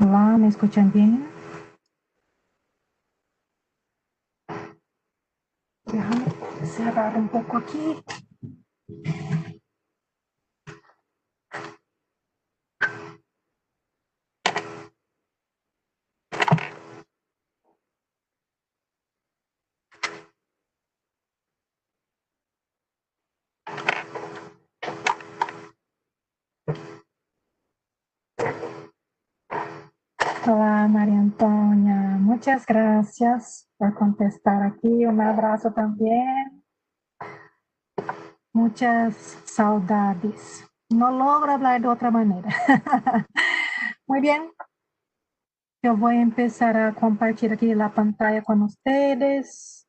Olá, me escuchan bien? Déjame cerrar un poco aquí. Olá, María Antonia. Muchas gracias por contestar aquí. Un abrazo también. Muchas saudades. No logro hablar de otra manera. Muy bien. Yo voy a empezar a compartir aquí la pantalla con ustedes.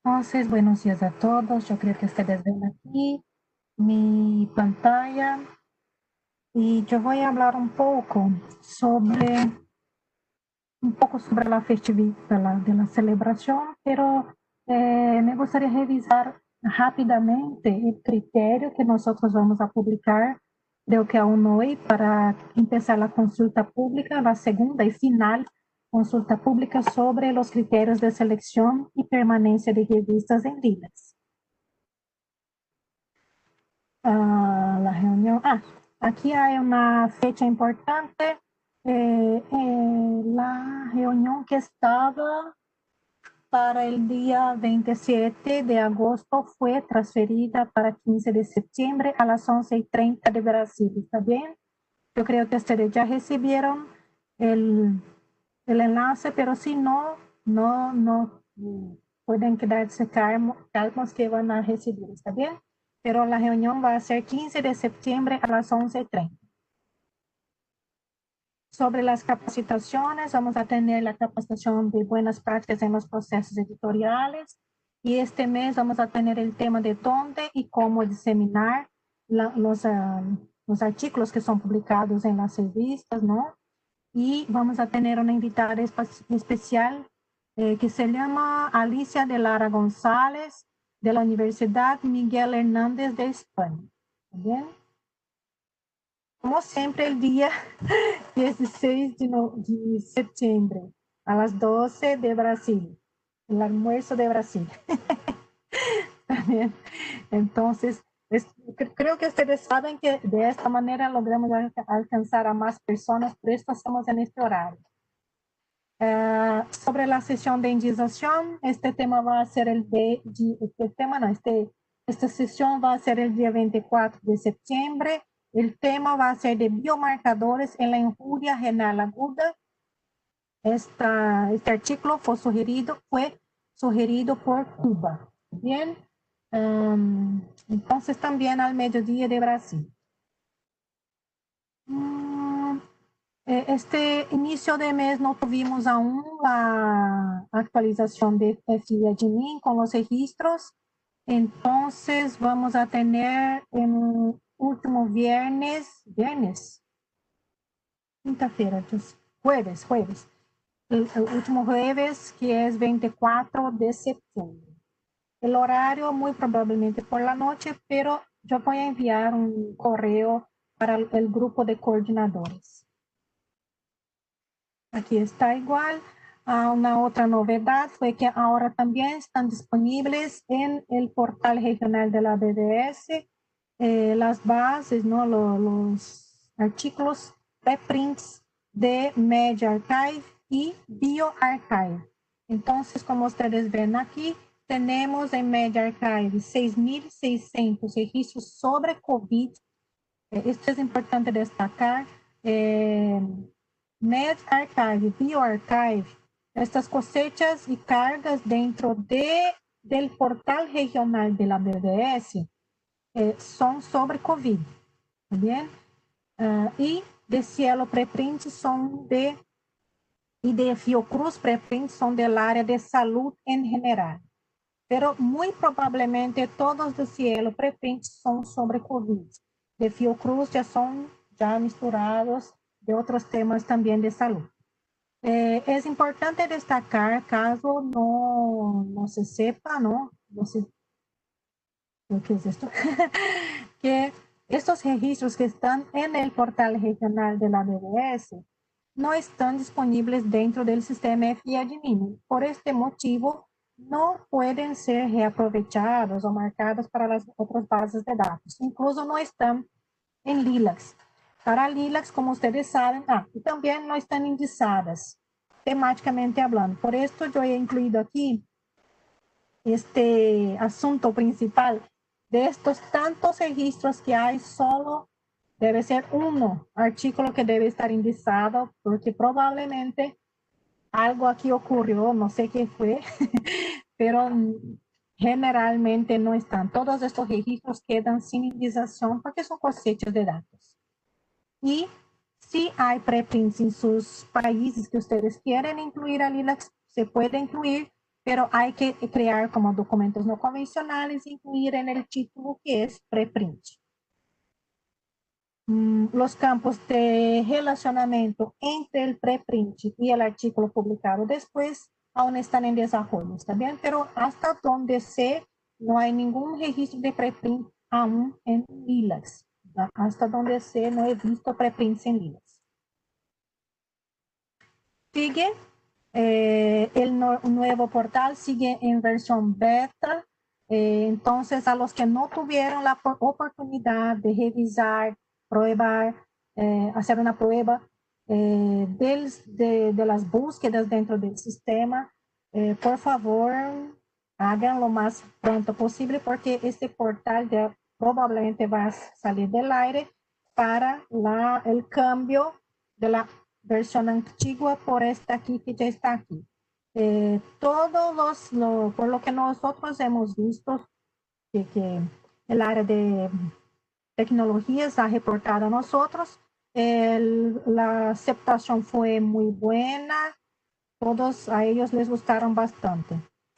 Entonces, buenos días a todos. Yo creo que ustedes ven aquí mi pantalla. Y yo voy a hablar un poco sobre la festividad de la celebración, pero me gustaría revisar rápidamente el criterio que nosotros vamos a publicar, creo que aún hoy, para empezar la consulta pública, la segunda y final consulta pública sobre los criterios de selección y permanencia de revistas en líneas. La reunión. Aquí hay una fecha importante. La reunión que estaba para el día 27 de agosto fue transferida para 15 de septiembre a las 11:30 de Brasil. ¿Está bien? Yo creo que ustedes ya recibieron el, el enlace, pero si no, no pueden quedarse calmos que van a recibir. ¿Está bien? Pero la reunión va a ser 15 de septiembre a las 11:30. Sobre las capacitaciones, vamos a tener la capacitación de buenas prácticas en los procesos editoriales. Y este mes vamos a tener el tema de dónde y cómo diseminar los artículos que son publicados en las revistas, ¿no? Y vamos a tener una invitada especial que se llama Alicia de Lara González, de la Universidad Miguel Hernández de España. ¿Bien? Como siempre, el día 16 de septiembre, a las 12 de Brasil, el almuerzo de Brasil. También. Entonces, creo que ustedes saben que de esta manera logramos alcanzar a más personas, por eso hacemos en este horario. Sobre la sesión de indización, este tema va a ser esta sesión va a ser el día 24 de septiembre. El tema va a ser de biomarcadores en la injuria renal aguda. Este artículo fue sugerido por Cuba. Bien, entonces también al mediodía de Brasil. Este inicio de mes no tuvimos aún la actualización de FIA-Admin con los registros, entonces vamos a tener en último quinta-feira, jueves, el último jueves que es 24 de septiembre. El horario muy probablemente por la noche, pero yo voy a enviar un correo para el grupo de coordinadores. Aquí está igual. Una otra novedad fue que ahora también están disponibles en el portal regional de la BDS las bases, ¿no? Los artículos preprints de Media Archive y BioArchive. Entonces, como ustedes ven aquí, tenemos en Media Archive 6.600 registros sobre COVID. Esto es importante destacar. MedArchive, BioArchive, estas cosechas y cargas dentro del portal regional de la BDS son sobre COVID, ¿bien? Y de Cielo preprint y de Fiocruz preprint son del área de salud en general. Pero muy probablemente todos de Cielo preprint son sobre COVID. de Fiocruz ya son ya misturados de otros temas también de salud. Es importante destacar, caso no se sepa, no sé qué es esto, que estos registros que están en el portal regional de la BBS no están disponibles dentro del sistema FIADMIN. Por este motivo, no pueden ser reaprovechados o marcados para las otras bases de datos. Incluso no están en LILACS. Para LILACS, como ustedes saben, y también no están indizadas, temáticamente hablando. Por esto yo he incluido aquí este asunto principal. De estos tantos registros que hay, solo debe ser uno artículo que debe estar indizado, porque probablemente algo aquí ocurrió, no sé qué fue, pero generalmente no están. Todos estos registros quedan sin indización porque son cosechas de datos. Y si hay preprints en sus países que ustedes quieren incluir a LILACS, se puede incluir, pero hay que crear como documentos no convencionales, incluir en el título que es preprint. Los campos de relacionamiento entre el preprint y el artículo publicado después aún están en desarrollo, ¿está bien? Pero hasta donde sé, no hay ningún registro de preprint aún en LILACS. Hasta donde sé, no he visto preprints en LILACS. Sigue el nuevo portal, sigue en versión beta. Entonces, a los que no tuvieron la oportunidad de revisar, probar, hacer una prueba de las búsquedas dentro del sistema, por favor, hagan lo más pronto posible, porque este portal ya probablemente va a salir del aire para el cambio de la versión antigua por esta aquí que ya está aquí. Por lo que nosotros hemos visto, que el área de tecnologías ha reportado a nosotros, la aceptación fue muy buena, todos a ellos les gustaron bastante.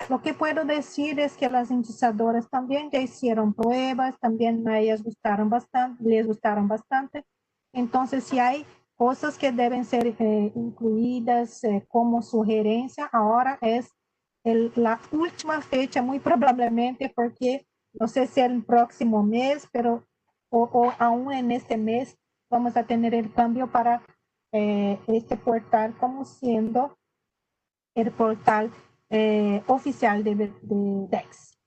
Lo que puedo decir es que las indizadoras también ya hicieron pruebas, también a ellas les gustaron bastante. Entonces, si hay cosas que deben ser incluidas como sugerencia, ahora es la última fecha, muy probablemente, porque no sé si el próximo mes, pero o aún en este mes vamos a tener el cambio para este portal como siendo el portal oficial de DEX.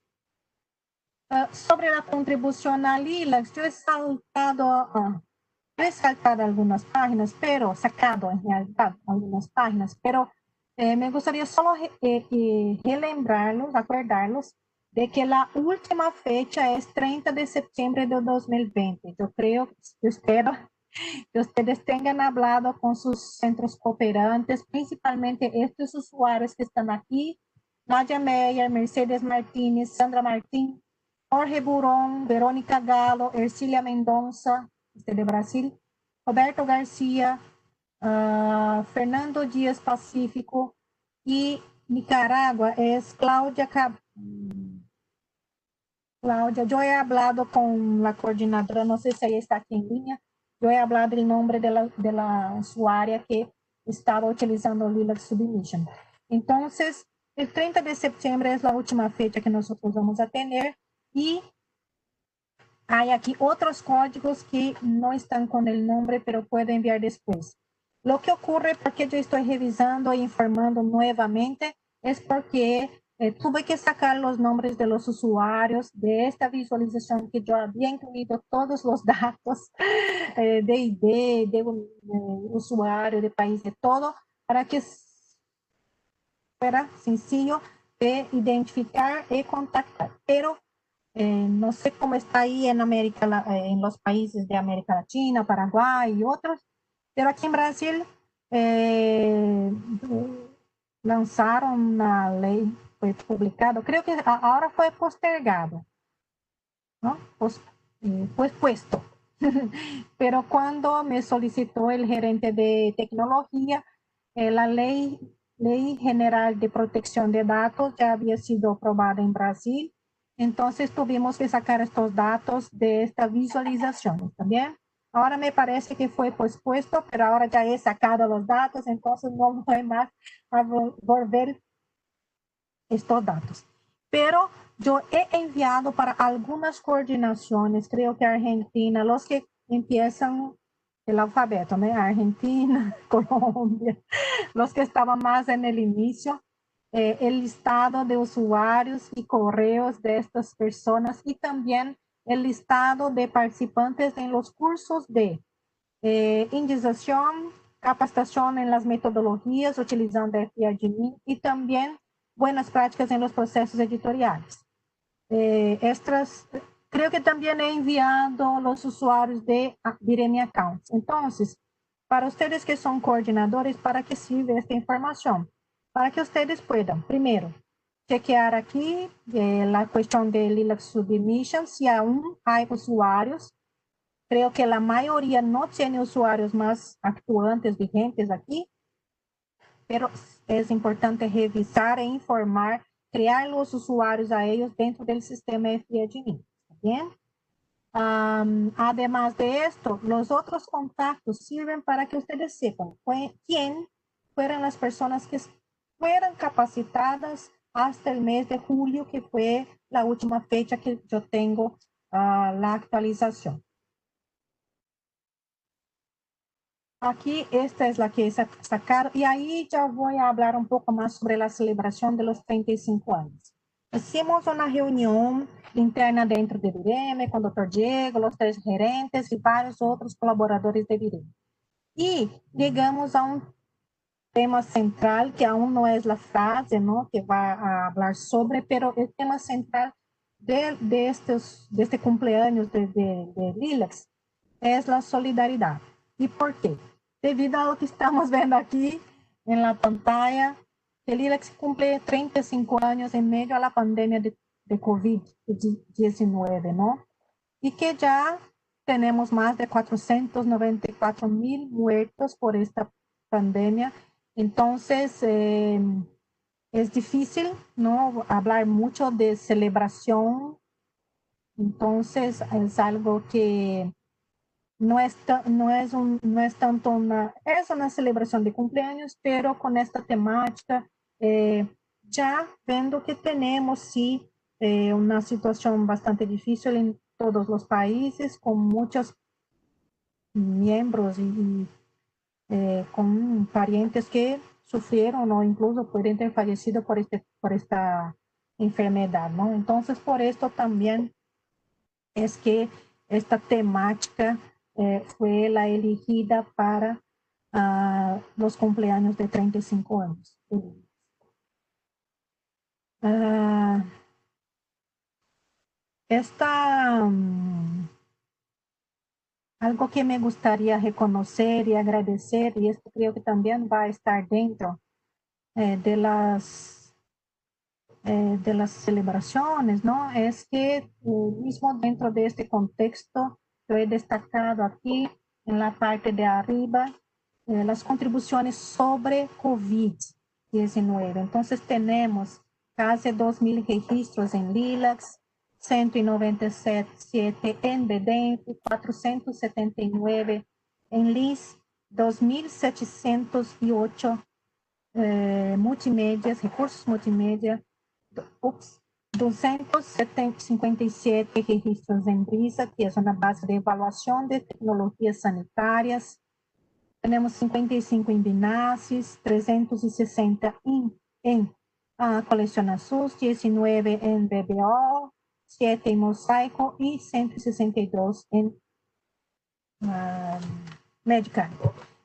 Sobre la contribución a LILACS, yo he saltado algunas páginas, pero sacado en realidad algunas páginas, pero me gustaría solo relembrarlos, acordarlos de que la última fecha es 30 de septiembre de 2020. Yo espero que ustedes tengan hablado con sus centros cooperantes, principalmente estos usuarios que están aquí: Nadia Meyer, Mercedes Martínez, Sandra Martín, Jorge Burón, Verónica Galo, Ercilia Mendonça, de Brasil, Roberto García, Fernando Díaz Pacífico, y Nicaragua es Claudia. Claudia, yo he hablado con la coordinadora, no sé si ella está aquí en línea. Yo he hablado el nombre de la usuaria que estaba utilizando Lilac Submission. Entonces, el 30 de septiembre es la última fecha que nosotros vamos a tener, y hay aquí otros códigos que no están con el nombre, pero pueden enviar después. Lo que ocurre, porque yo estoy revisando e informando nuevamente, es porque tuve que sacar los nombres de los usuarios de esta visualización, que yo había incluido todos los datos de ID, de usuario, de país, de todo, para que fuera sencillo de identificar y contactar. Pero no sé cómo está ahí en los países de América Latina, Paraguay y otros, pero aquí en Brasil lanzaron una ley, fue publicado, creo que ahora fue postergado, ¿no? Pues puesto. Pero cuando me solicitó el gerente de tecnología, la ley general de protección de datos ya había sido aprobada en Brasil, Entonces tuvimos que sacar estos datos de esta visualización, ¿está bien? Ahora me parece que fue pospuesto, pero ahora ya he sacado los datos, entonces no voy más a volver estos datos. Pero yo he enviado para algunas coordinaciones, creo que Argentina, los que empiezan el alfabeto, ¿no? Argentina, Colombia, los que estaban más en el inicio, el listado de usuarios y correos de estas personas y también el listado de participantes en los cursos de indización, capacitación en las metodologías utilizando FIAGMI y también buenas prácticas en los procesos editoriales. Creo que también he enviado los usuarios de Viremi Accounts. Entonces, para ustedes que son coordinadores, ¿para qué sirve esta información? Para que ustedes puedan, primero, chequear aquí la cuestión de Lilac Submission, si aún hay usuarios. Creo que la mayoría no tiene usuarios más actuantes, vigentes aquí, pero es importante revisar e informar, crear los usuarios a ellos dentro del sistema FIAGMI. ¿Bien? Además de esto, los otros contactos sirven para que ustedes sepan quién fueron las personas que fueron capacitadas hasta el mes de julio, que fue la última fecha que yo tengo la actualización. Aquí esta es la que sacaron, y ahí ya voy a hablar un poco más sobre la celebración de los 35 años. Hicimos una reunión interna dentro de Viremi, con el Dr. Diego, los 3 gerentes y varios otros colaboradores de Viremi. Y llegamos a un tema central, que aún no es la frase, ¿no?, que va a hablar sobre, pero el tema central de este cumpleaños de Lilacs es la solidaridad. ¿Y por qué? Debido a lo que estamos viendo aquí en la pantalla, que Lilacs cumple 35 años en medio a la pandemia de COVID-19, ¿no? Y que ya tenemos más de 494,000 muertos por esta pandemia. Entonces, es difícil, ¿no?, hablar mucho de celebración. Entonces, es algo que no es tanto es una celebración de cumpleaños, pero con esta temática, ya viendo que tenemos, sí, una situación bastante difícil en todos los países, con muchos miembros y con parientes que sufrieron o incluso pueden ter fallecido por esta enfermedad, ¿no? Entonces, por esto también es que esta temática fue la elegida para los cumpleaños de 35 años. Algo que me gustaría reconocer y agradecer, y esto creo que también va a estar dentro de las celebraciones, ¿no? Es que mismo dentro de este contexto, yo he destacado aquí en la parte de arriba las contribuciones sobre COVID-19. Entonces tenemos casi 2,000 registros en Lilacs, 197 en BEDENF, 479 en LIS, 2,708 multimedias, recursos multimédia, 257 registros en BRISA, que es una base de evaluación de tecnologías sanitarias. Tenemos 55 en BINASIS, 360 en Colecciona SUS, 19 en BBO, 7 en Mosaico y 162 en Medical.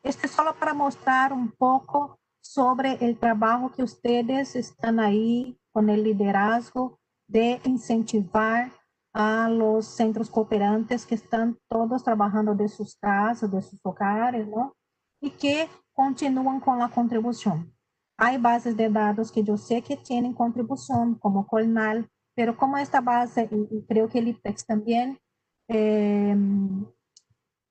Esto es solo para mostrar un poco sobre el trabajo que ustedes están ahí con el liderazgo de incentivar a los centros cooperantes que están todos trabajando de sus casas, de sus hogares, ¿no? Y que continúan con la contribución. Hay bases de datos que yo sé que tienen contribución, como Colnal, pero como esta base, y creo que el IPEX también,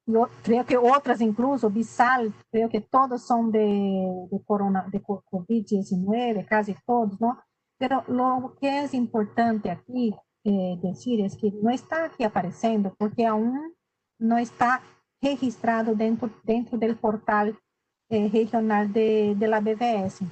yo creo que otras incluso, Bisal, creo que todos son de COVID-19, casi todos, ¿no? Pero lo que es importante aquí decir es que no está aquí apareciendo porque aún no está registrado dentro del portal regional de la BBS.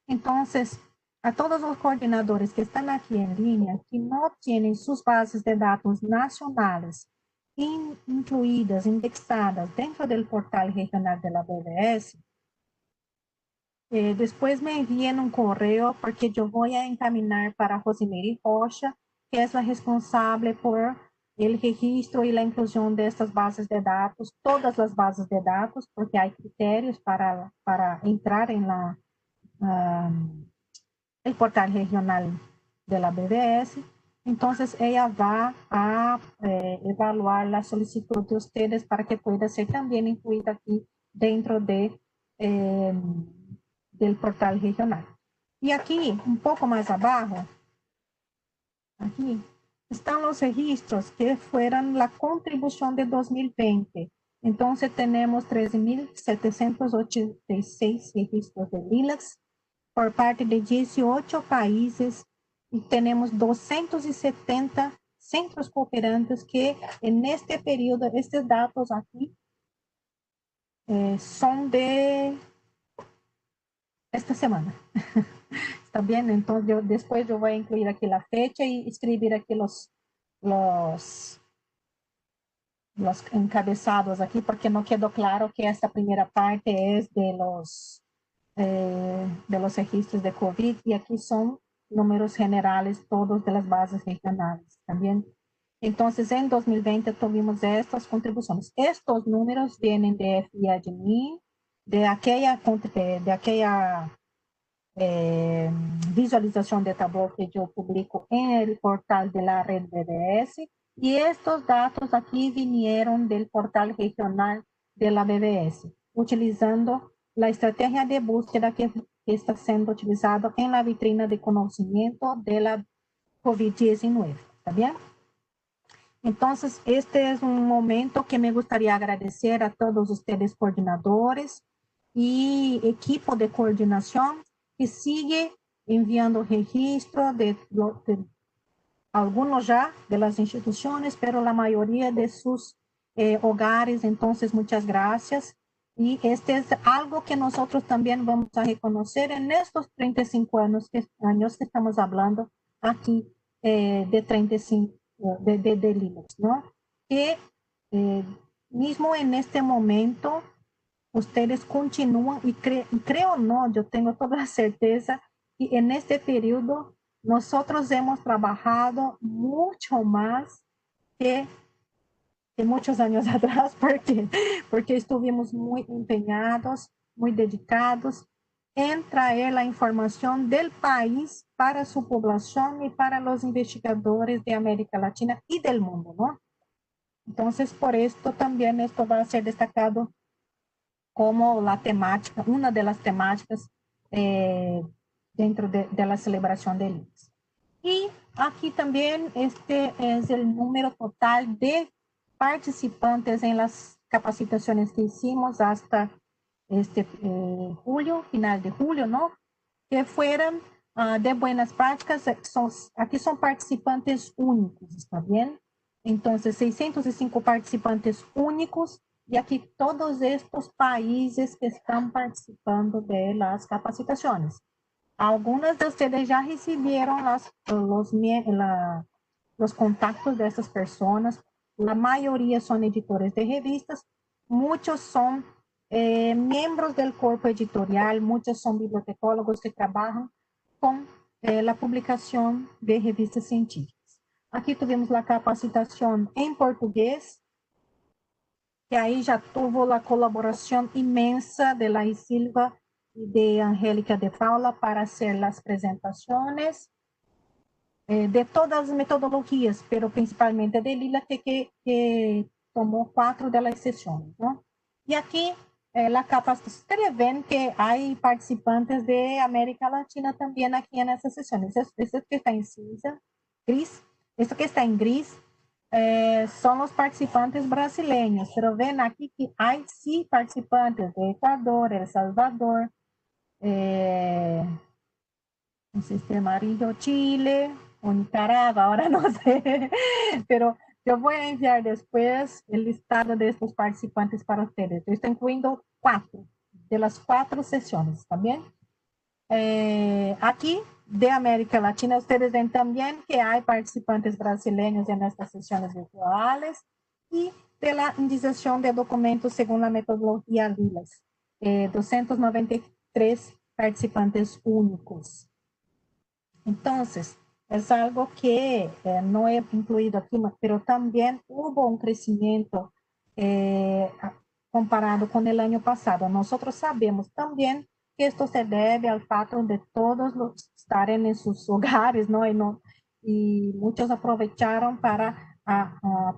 Entonces, a todos los coordinadores que están aquí en línea, que no tienen sus bases de datos nacionales incluídas, indexadas dentro del portal regional de la BBS, después me envíen un correo porque yo voy a encaminar para Rosemary Rocha, que es la responsable por el registro y la inclusión de estas bases de datos, todas las bases de datos, porque hay criterios para entrar en el portal regional de la BBS. Entonces, ella va a evaluar la solicitud de ustedes para que pueda ser también incluida aquí dentro del portal regional. Y aquí, un poco más abajo, aquí, están los registros que fueron la contribución de 2020. Entonces, tenemos 13.786 registros de LILACs por parte de 18 países y tenemos 270 centros cooperantes que en este periodo, estos datos aquí son de esta semana. ¿Está bien? Entonces, después yo voy a incluir aquí la fecha y escribir aquí los encabezados aquí, porque no quedó claro que esta primera parte es de los registros de COVID y aquí son números generales todos de las bases regionales también. Entonces, en 2020 tuvimos estas contribuciones. Estos números vienen de FIADMI, de aquella visualización de tableau que yo publico en el portal de la red BBS y estos datos aquí vinieron del portal regional de la BBS, utilizando la estrategia de búsqueda que está siendo utilizada en la vitrina de conocimiento de la COVID-19. ¿Está bien? Entonces, este es un momento que me gustaría agradecer a todos ustedes coordinadores y equipo de coordinación que sigue enviando registro de algunos ya de las instituciones, pero la mayoría de sus hogares. Entonces, muchas gracias. Y este es algo que nosotros también vamos a reconocer en estos 35 años que estamos hablando aquí de 35 de Linux, ¿no? Que mismo en este momento ustedes continúan y creo no, yo tengo toda la certeza que en este periodo nosotros hemos trabajado mucho más que muchos años atrás, porque estuvimos muy empeñados, muy dedicados en traer la información del país para su población y para los investigadores de América Latina y del mundo, ¿no? Entonces, por esto también esto va a ser destacado como la temática, una de las temáticas dentro de la celebración del INSS. Y aquí también este es el número total de participantes en las capacitaciones que hicimos hasta julio, final de julio, ¿no? Que fueron de buenas prácticas, aquí son participantes únicos, ¿está bien? Entonces, 605 participantes únicos y aquí todos estos países que están participando de las capacitaciones. Algunas de ustedes ya recibieron los contactos de estas personas. La mayoría son editores de revistas. Muchos son miembros del cuerpo editorial. Muchos son bibliotecólogos que trabajan con la publicación de revistas científicas. Aquí tuvimos la capacitación en portugués, que ahí ya tuvo la colaboración inmensa de la Silva y de Angélica de Paula para hacer las presentaciones de todas las metodologías, pero principalmente de Lila, que tomó 4 de las sesiones, ¿no? Y aquí la capacitación, ustedes ven que hay participantes de América Latina también aquí en esas sesiones. Este que está en cinza, gris, esto que está en gris, son los participantes brasileños, pero ven aquí que hay sí participantes de Ecuador, El Salvador, el Sistema Amarillo, Chile, o Nicaragua, ahora no sé, pero yo voy a enviar después el listado de estos participantes para ustedes. Yo estoy incluyendo 4 de las 4 sesiones, ¿está bien? Aquí de América Latina, ustedes ven también que hay participantes brasileños en estas sesiones virtuales y de la indización de documentos según la metodología LILAS. 293 participantes únicos. Entonces, es algo que no he incluido aquí, pero también hubo un crecimiento comparado con el año pasado. Nosotros sabemos también que esto se debe al fato de todos los estar en sus hogares, ¿no? Y muchos aprovecharon para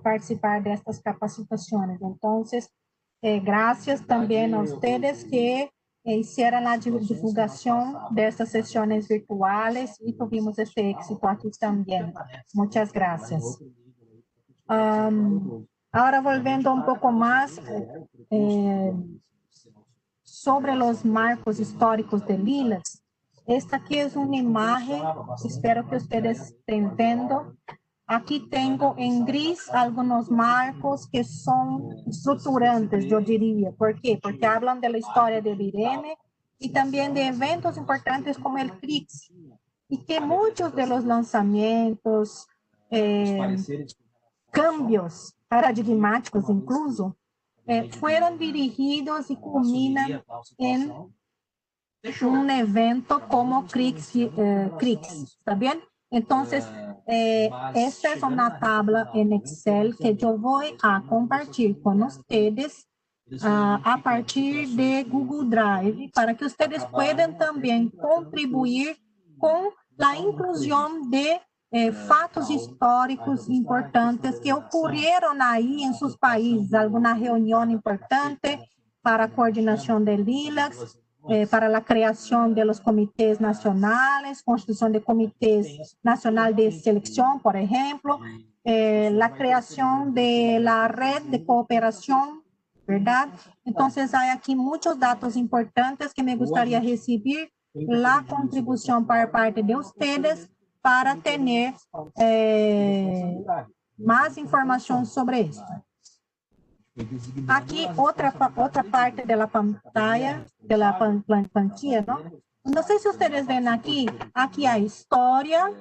participar de estas capacitaciones. Entonces, gracias también a ustedes que hicieron la divulgación de estas sesiones virtuales y tuvimos ese éxito aquí también. Muchas gracias. Ahora volviendo un poco más sobre los marcos históricos de Lilas. Esta aquí es una imagen, espero que ustedes estén viendo. Aquí tengo en gris algunos marcos que son estructurantes, yo diría. ¿Por qué? Porque hablan de la historia de Bireme y también de eventos importantes como el CRIX. Y que muchos de los lanzamientos, cambios paradigmáticos incluso, fueron dirigidos y culminan en un evento como CRIX, ¿está bien? Entonces, esta es una tabla en Excel que yo voy a compartir con ustedes a partir de Google Drive para que ustedes puedan también contribuir con la inclusión de fatos históricos importantes que ocurrieron ahí en sus países, alguna reunión importante para coordinación de LILACs, para la creación de los comités nacionales, constitución de comités nacional de selección, por ejemplo, la creación de la red de cooperación, ¿verdad? Entonces, hay aquí muchos datos importantes que me gustaría recibir la contribución por parte de ustedes para tener más información sobre esto. Aquí otra parte de la pantalla, de la plantilla, ¿no? No sé si ustedes ven aquí hay historia,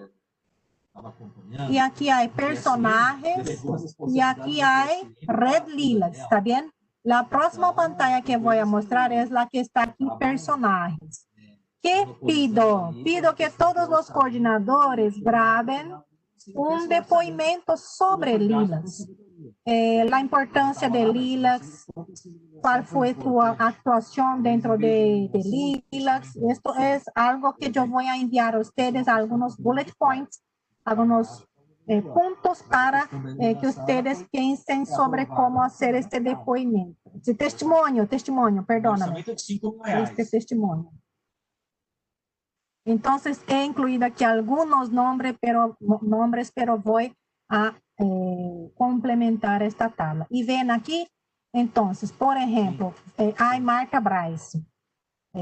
y aquí hay personajes, y aquí hay red lilas, ¿está bien? La próxima pantalla que voy a mostrar es la que está aquí, personajes. ¿Qué pido? Pido que todos los coordinadores graben un depoimento sobre lilas. La importancia de lilas, cuál fue tu actuación dentro de lilas. Esto es algo que yo voy a enviar a ustedes, algunos bullet points, algunos puntos para que ustedes piensen sobre cómo hacer este depoimento. Este testimonio, perdóname. Este testimonio. Entonces, he incluido aquí algunos nombres, pero voy a complementar esta tabla. Y ven aquí, entonces, por ejemplo, hay Marta Bryce.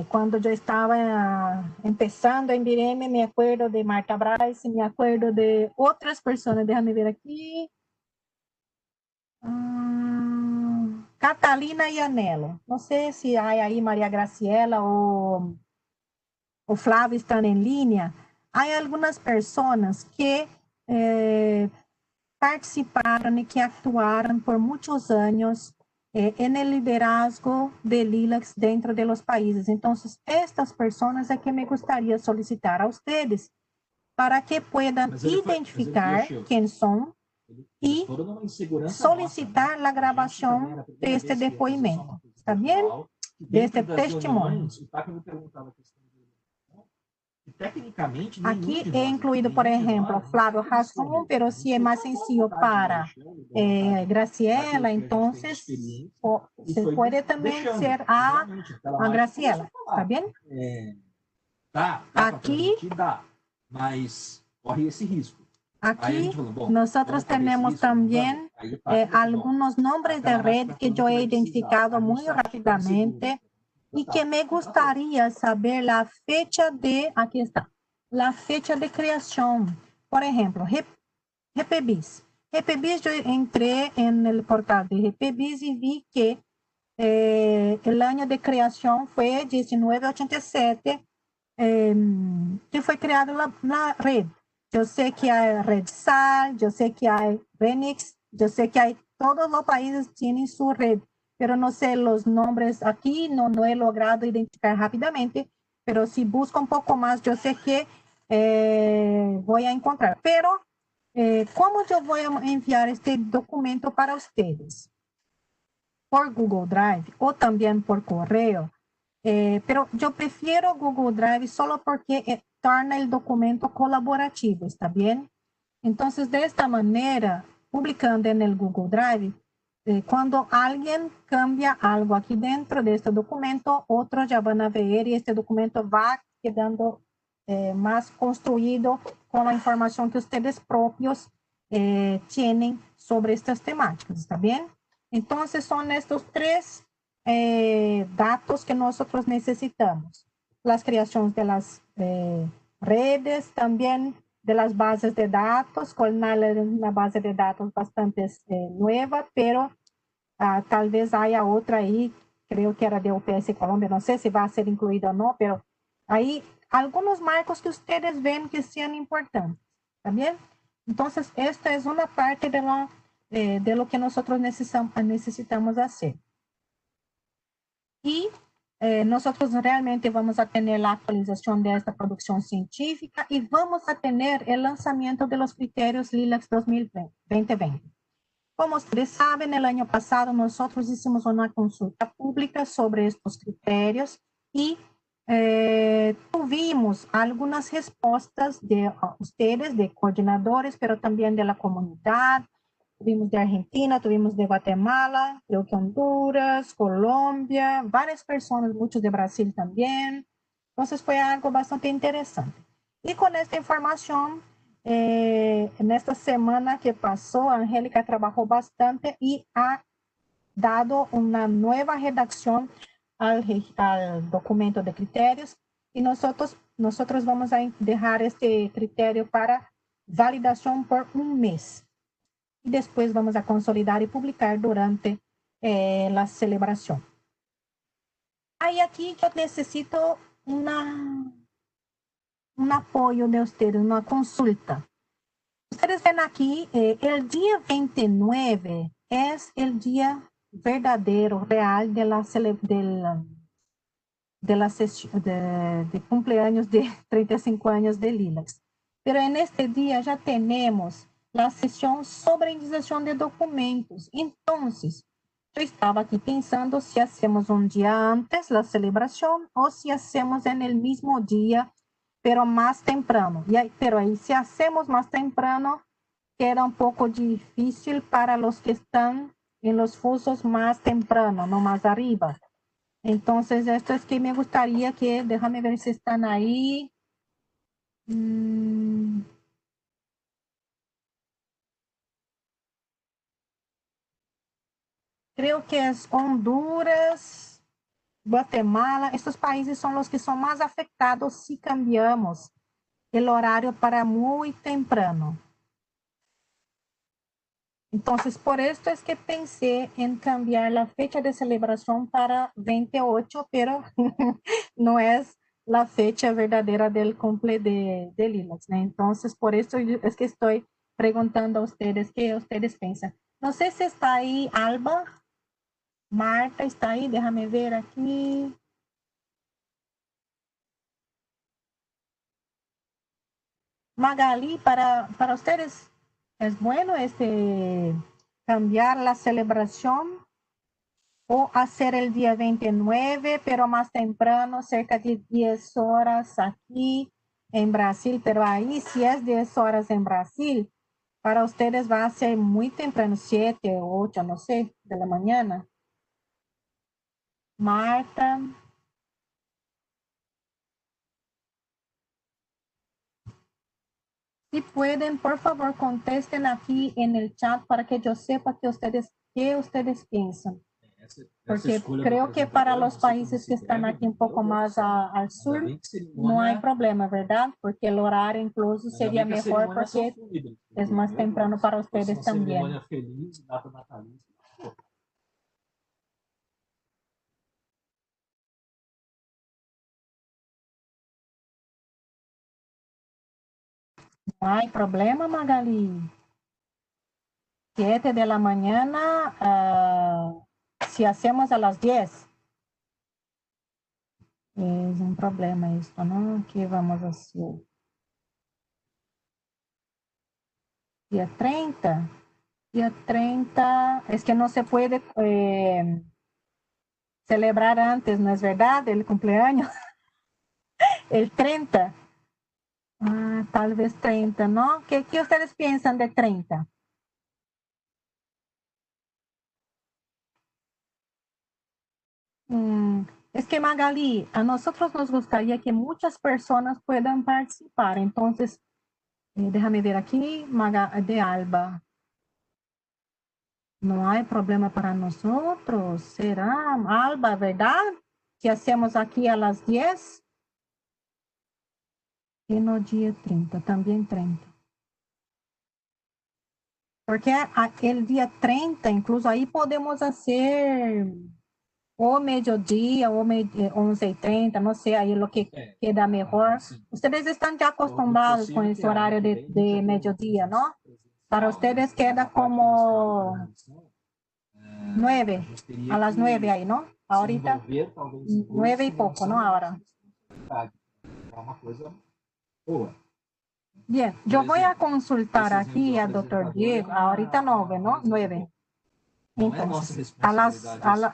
Cuando yo estaba empezando en Bireme, me acuerdo de Marta Bryce, me acuerdo de otras personas. Déjame ver aquí. Catalina y Anelo. No sé si hay ahí María Graciela o Flávio están en línea. Hay algunas personas que participaron y que actuaron por muchos años en el liderazgo de LILACs dentro de los países. Entonces, estas personas es que me gustaría solicitar a ustedes para que puedan identificar quién son y solicitar la grabación de este depoimento. ¿Está bien? De este testimonio. Aquí he incluído, por ejemplo, Flávio Rascon, pero si es más sencillo para Graciela, entonces se puede también ser a Graciela, ¿está bien? Aquí nosotros tenemos también algunos nombres de red que yo he identificado muy rápidamente y que me gustaría saber la fecha de, aquí está, la fecha de creación. por ejemplo, GPBIS. GPBIS, yo entré en el portal de GPBIS y vi que el año de creación fue 1987, que fue creada la red. Yo sé que hay Red Sal, yo sé que hay Renix, yo sé que hay, todos los países tienen su red, pero no sé los nombres aquí, no he logrado identificar rápidamente, pero si busco un poco más, yo sé que voy a encontrar. Pero, ¿cómo yo voy a enviar este documento para ustedes? Por Google Drive o también por correo. Pero yo prefiero Google Drive solo porque torna el documento colaborativo, ¿está bien? Entonces, de esta manera, publicando en el Google Drive, cuando alguien cambia algo aquí dentro de este documento, otros ya van a ver y este documento va quedando más construido con la información que ustedes propios tienen sobre estas temáticas, ¿está bien? Entonces, son estos tres datos que nosotros necesitamos. Las creaciones de las redes, también de las bases de datos. Colnal es una base de datos bastante nueva, pero tal vez haya otra ahí, creo que era de UPS Colombia, no sé si va a ser incluida o no, pero ahí algunos marcos que ustedes ven que sean importantes, ¿está bien? Entonces, esta es una parte de lo que nosotros necesitamos hacer. Y nosotros realmente vamos a tener la actualización de esta producción científica y vamos a tener el lanzamiento de los criterios LILAC 2020. Como ustedes saben, el año pasado nosotros hicimos una consulta pública sobre estos criterios y tuvimos algunas respuestas de ustedes, de coordinadores, pero también de la comunidad. Tuvimos de Argentina, tuvimos de Guatemala, creo que Honduras, Colombia, varias personas, muchos de Brasil también. Entonces fue algo bastante interesante. Y con esta información, en esta semana que pasó, Angélica trabajó bastante y ha dado una nueva redacción al documento de criterios y nosotros vamos a dejar este criterio para validación por un mes. Y después vamos a consolidar y publicar durante la celebración. Hay aquí yo necesito un apoyo de ustedes, una consulta. Ustedes ven aquí, el día 29 es el día verdadero, real de la sesión de cumpleaños de 35 años de Lilacs. Pero en este día ya tenemos la sesión sobre indización de documentos. Entonces, yo estaba aquí pensando si hacemos un día antes la celebración o si hacemos en el mismo día, pero más temprano. Pero ahí, si hacemos más temprano, queda un poco difícil para los que están en los fusos más temprano, no más arriba. Entonces, esto es que me gustaría que, déjame ver si están ahí. Creo que es Honduras, Guatemala. Estos países son los que son más afectados si cambiamos el horario para muy temprano. Entonces, por esto es que pensé en cambiar la fecha de celebración para 28, pero no es la fecha verdadera del cumple de Lilacs, ¿no? Entonces, por eso es que estoy preguntando a ustedes qué ustedes piensan. No sé si está ahí Alba, Marta está ahí, déjame ver aquí. Magali, para ustedes, ¿es bueno cambiar la celebración o hacer el día 29, pero más temprano, cerca de 10 horas aquí en Brasil? Pero ahí, si es 10 horas en Brasil, para ustedes va a ser muy temprano, 7 o 8, no sé, de la mañana. Marta. Si pueden, por favor, contesten aquí en el chat para que yo sepa qué ustedes piensan. porque creo que para los países que están aquí un poco más al sur, no hay problema, ¿verdad? Porque el horario incluso sería mejor porque es más temprano para ustedes también. No hay problema, Magali. 7 de la mañana, si hacemos a las 10. Es un problema esto, ¿no? ¿Qué vamos a hacer? Día 30. Día 30, es que no se puede celebrar antes, ¿no es verdad? El cumpleaños. El 30. Tal vez 30, ¿no? ¿Qué ustedes piensan de 30? Es que Magali, a nosotros nos gustaría que muchas personas puedan participar. Entonces, déjame ver aquí, de Alba. No hay problema para nosotros. Será, Alba, ¿verdad? Si hacemos aquí a las 10. Y no día 30, también 30. Porque el día 30, incluso ahí podemos hacer o mediodía o 11:30, no sé, ahí lo que queda mejor. Ustedes están ya acostumbrados con ese horario de mediodía, ¿no? Para ustedes queda como 9, a las 9 ahí, ¿no? Ahorita 9 y poco, ¿no? Ahora. Bien, yo voy a consultar aquí al doctor Diego, ahorita 9, ¿no? 9. Entonces,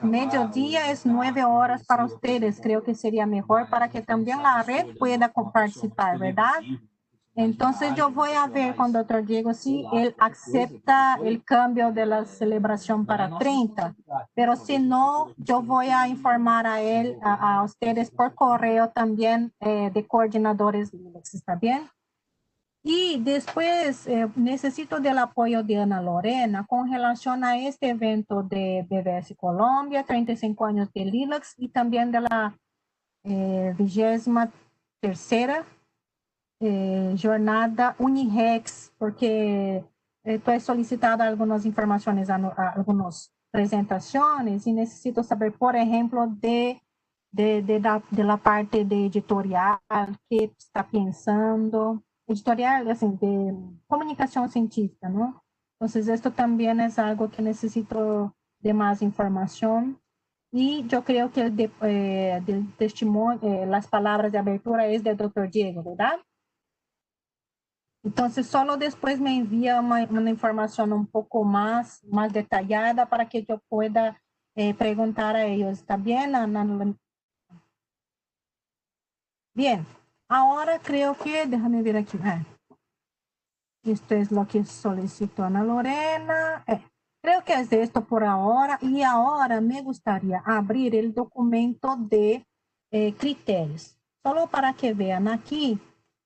mediodía es 9 horas para ustedes, creo que sería mejor para que también la red pueda participar, ¿verdad? Entonces yo voy a ver con el doctor Diego si él acepta el cambio de la celebración para 30, pero si no, yo voy a informar a él, a ustedes por correo también de coordinadores, ¿está bien? Y después necesito del apoyo de Ana Lorena con relación a este evento de BBS Colombia, 35 años de Lilacs y también de la 23ª jornada Unirex, porque estoy solicitando algunas informaciones, algunas presentaciones y necesito saber, por ejemplo, de la parte de editorial, qué está pensando, editorial, assim, de comunicación científica, ¿no? Entonces, esto también es algo que necesito de más información. Y yo creo que del testimonio, las palabras de abertura es del doctor Diego, ¿verdad? Entonces, solo después me envía una información un poco más detallada para que yo pueda preguntar a ellos. ¿Está bien, Ana? Bien, ahora creo que, déjame ver aquí. Esto es lo que solicitó Ana Lorena. Creo que es esto por ahora. Y ahora me gustaría abrir el documento de criterios. Solo para que vean aquí.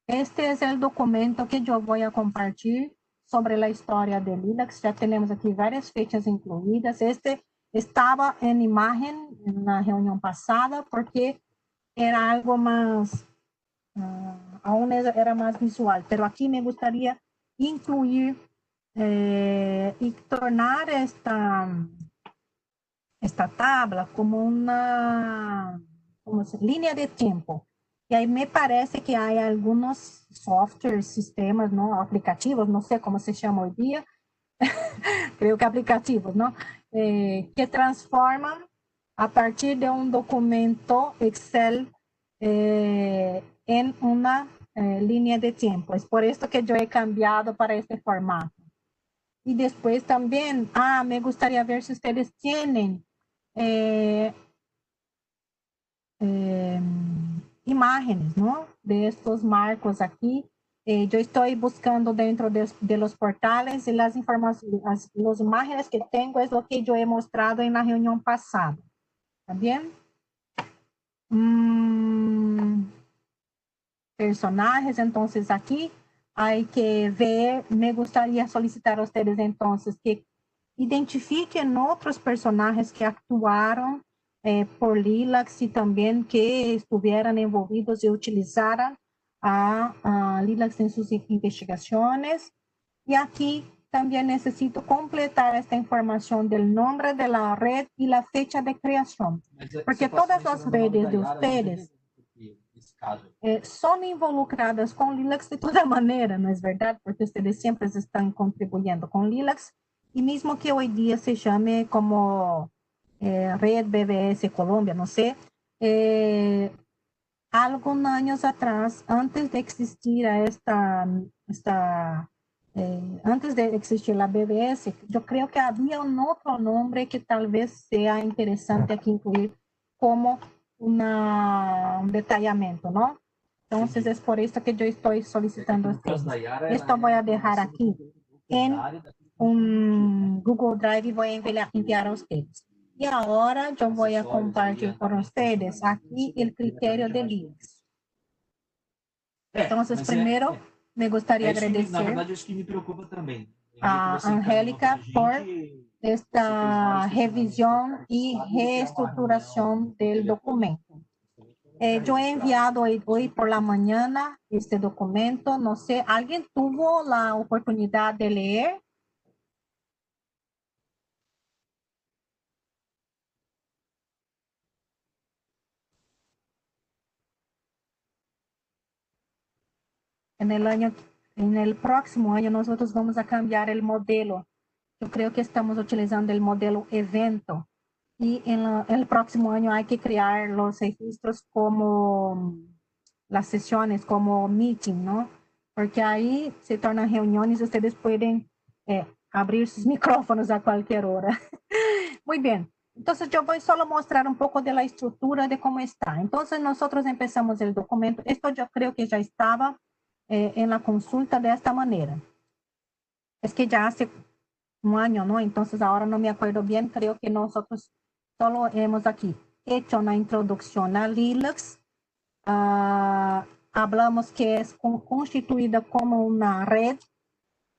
Este es el documento que yo voy a compartir sobre la historia de Lilacs. Ya tenemos aquí varias fechas incluidas. Este estaba en imagen en la reunión pasada porque era algo más, aún era más visual, pero aquí me gustaría incluir y tornar esta tabla como una línea de tiempo. Y ahí me parece que hay algunos softwares, sistemas, ¿no? Aplicativos, no sé cómo se llama hoy día, creo que aplicativos, ¿no? Que transforman a partir de un documento Excel en una línea de tiempo. Es por esto que yo he cambiado para este formato. Y después también, me gustaría ver si ustedes tienen imágenes, ¿no? De estos marcos aquí. Yo estoy buscando dentro de los portales y las informaciones, las imágenes que tengo es lo que yo he mostrado en la reunión pasada. ¿Está bien? Personajes, entonces aquí hay que ver, me gustaría solicitar a ustedes entonces que identifiquen otros personajes que actuaron por Lilacs y también que estuvieran envolvidos y utilizaran a Lilacs en sus investigaciones. Y aquí también necesito completar esta información del nombre de la red y la fecha de creación, porque todas las redes de ustedes son involucradas con Lilacs de toda manera, ¿no es verdad? Porque ustedes siempre están contribuyendo con Lilacs, y mismo que hoy día se llame como Red BBS Colombia, no sé, algunos años atrás, antes de existir antes de existir la BBS, yo creo que había un otro nombre que tal vez sea interesante aquí incluir como un detallamiento, ¿no? Entonces es por eso que yo estoy solicitando esto. Voy a dejar aquí en un Google Drive y voy a enviar a ustedes. Y ahora yo voy a compartir con ustedes aquí el criterio de Lilacs. Entonces, primero, me gustaría agradecer na verdade, isso que me preocupa também. a Angélica por esta revisión y reestructuración del documento. Yo he enviado hoy por la mañana este documento. No sé, ¿alguien tuvo la oportunidad de leer? En el próximo año nosotros vamos a cambiar el modelo. Yo creo que estamos utilizando el modelo evento. Y en el próximo año hay que crear los registros como las sesiones, como meeting, ¿no? Porque ahí se tornan reuniones y ustedes pueden abrir sus micrófonos a cualquier hora. Muy bien. Entonces yo voy solo a mostrar un poco de la estructura de cómo está. Entonces nosotros empezamos el documento. Esto yo creo que ya estaba en la consulta de esta manera. Es que ya hace un año, ¿no? Entonces ahora no me acuerdo bien. Creo que nosotros solo hemos aquí hecho una introducción a Lilacs. Hablamos que es constituida como una red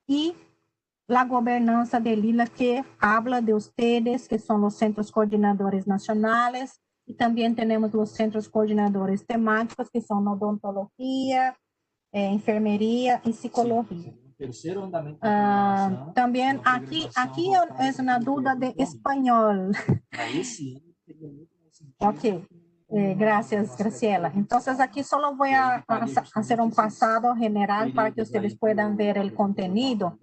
y la gobernanza de Lilacs, que habla de ustedes, que son los centros coordinadores nacionales, y también tenemos los centros coordinadores temáticos, que son odontología, enfermería y psicología. También aquí es una duda de español. Ok. Gracias, Graciela. Entonces aquí solo voy a hacer un pasado general para que ustedes puedan ver el contenido,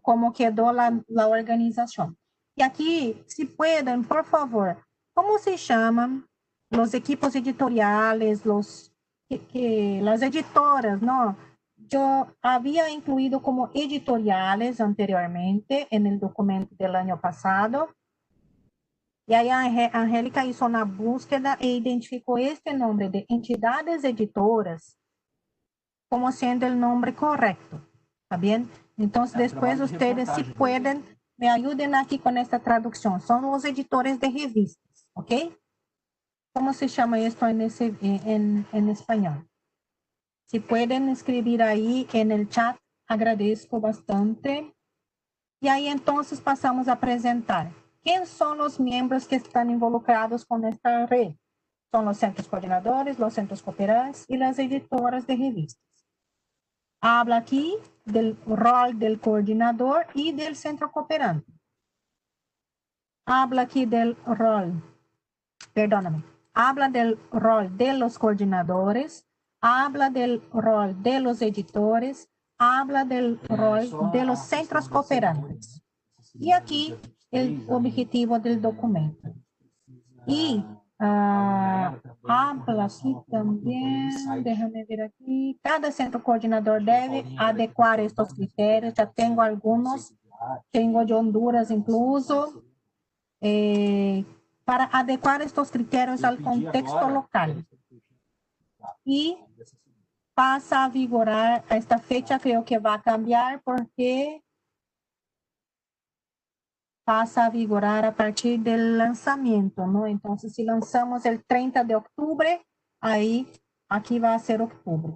cómo quedó la organización. Y aquí, si pueden, por favor, ¿cómo se llaman los equipos editoriales, las editoras, ¿no? Yo había incluido como editoriales anteriormente en el documento del año pasado. E aí a Angélica hizo una búsqueda e identificó este nombre de entidades editoras como siendo el nombre correcto. ¿Está bien? Entonces, después ustedes, si pueden, me ayuden aquí con esta traducción. Son los editores de revistas, ¿ok? ¿Cómo se llama esto en español? Si pueden escribir ahí en el chat, agradezco bastante. Y ahí entonces pasamos a presentar. ¿Quiénes son los miembros que están involucrados con esta red? Son los centros coordinadores, los centros cooperantes y las editoras de revistas. Habla aquí del rol del coordinador y del centro cooperante. Habla aquí del rol, perdóname, habla del rol de los coordinadores, habla del rol de los editores, habla del rol de los centros cooperantes. Y aquí el objetivo del documento. Y habla aquí también, déjame ver aquí, cada centro coordinador debe adecuar estos criterios. Ya tengo algunos, tengo de Honduras incluso, para adecuar estos criterios al contexto local. Y pasa a vigorar, a esta fecha creo que va a cambiar porque pasa a vigorar a partir del lanzamiento, ¿no? Entonces, si lanzamos el 30 de octubre, ahí, aquí va a ser octubre.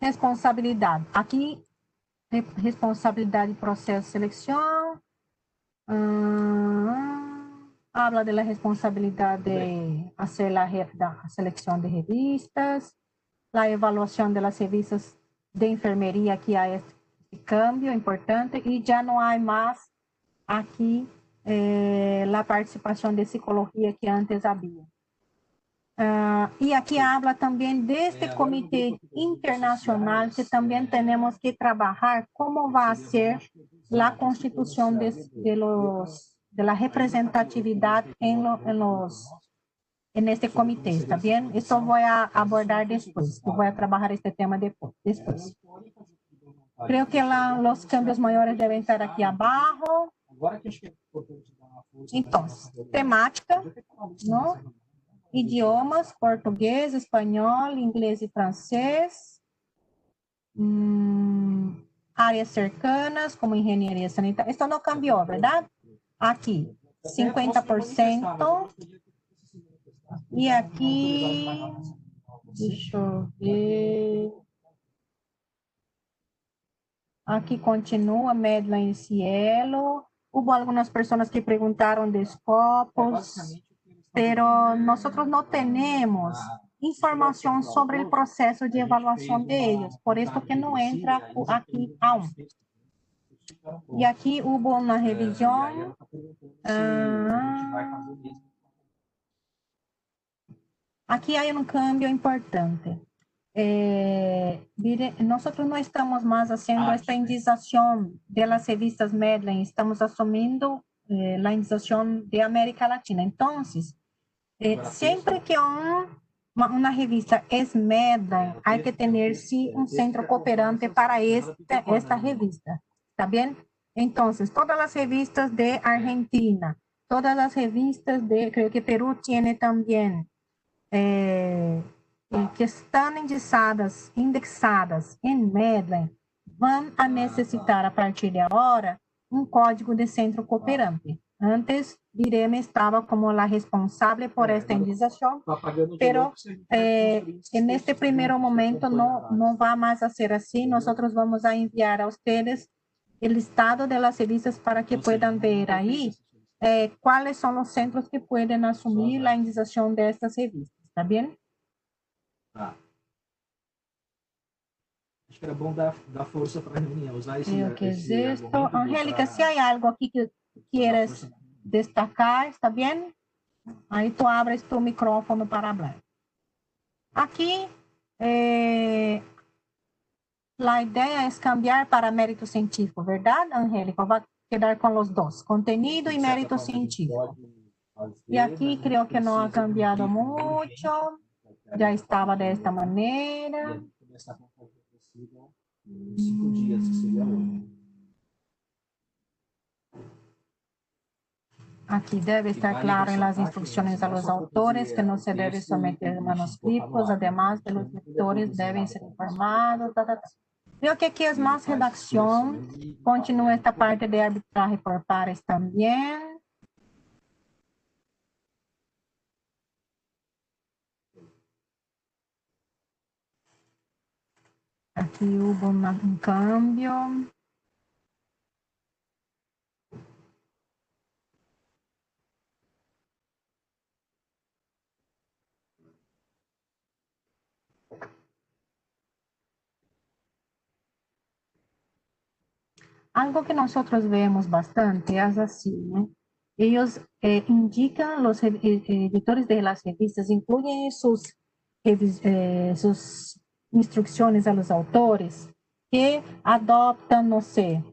responsabilidade. Aqui, responsabilidade de processo de seleção. Habla de la responsabilidad de hacer la selección de revistas, la evaluación de las revistas de enfermería, que hay este cambio importante, y ya no hay más aquí la participación de psicología que antes había. Y aquí habla también de este comité internacional que también tenemos que trabajar cómo va a ser la constitución de la representatividad en este comité, ¿está bien? Esto voy a abordar después, yo voy a trabajar este tema después. Creo que los cambios mayores deben estar aquí abajo. Entonces, temática, ¿no? Idiomas, português, espanhol, inglês e francês. Áreas cercanas, como engenharia sanitária. Isso não cambiou, verdade? Aqui, 50%. E aqui, deixa eu ver. Aqui continua, Medline e Cielo. Hubo algunas personas que preguntaron de escopos. Pero nosotros no tenemos información sobre el proceso de evaluación de ellos, por esto que no entra aquí aún. Y aquí hubo una revisión. Aquí hay un cambio importante. Nosotros no estamos más haciendo esta indización de las revistas Medline, estamos asumiendo la indización de América Latina. Entonces, siempre que una revista es Medline, hay que tener sí un centro cooperante para esta revista, ¿está bien? Entonces, todas las revistas de Argentina, todas las revistas creo que Perú tiene también, que están indexadas en Medline, van a necesitar a partir de ahora un código de centro cooperante. Antes, Irene estaba como la responsable por esta indización, pero en este primer momento no va más a ser así. Nosotros vamos a enviar a ustedes el listado de las revistas para que puedan ver ahí cuáles son los centros que pueden asumir la indización de estas revistas. ¿Está bien? Tá. Acho que era bom dar força para a reunião, usar esse Angélica, se há algo aqui que quieres destacar, ¿está bien? Ahí tú abres tu micrófono para hablar. Aquí, la idea es cambiar para mérito científico, ¿verdad, Angélica? Va a quedar con los dos, contenido y mérito científico. Y aquí creo que no ha cambiado mucho, ya estaba de esta manera. Aquí debe estar claro en las instrucciones a los autores que no se debe someter manuscritos, además de los lectores deben ser informados. Creo que aquí es más redacción. Continúa esta parte de arbitraje por pares también. Aquí hubo un cambio. Algo que nosotros vemos bastante es así, ¿no? Ellos indican, los editores de las revistas incluyen sus instrucciones a los autores que adoptan, no sé,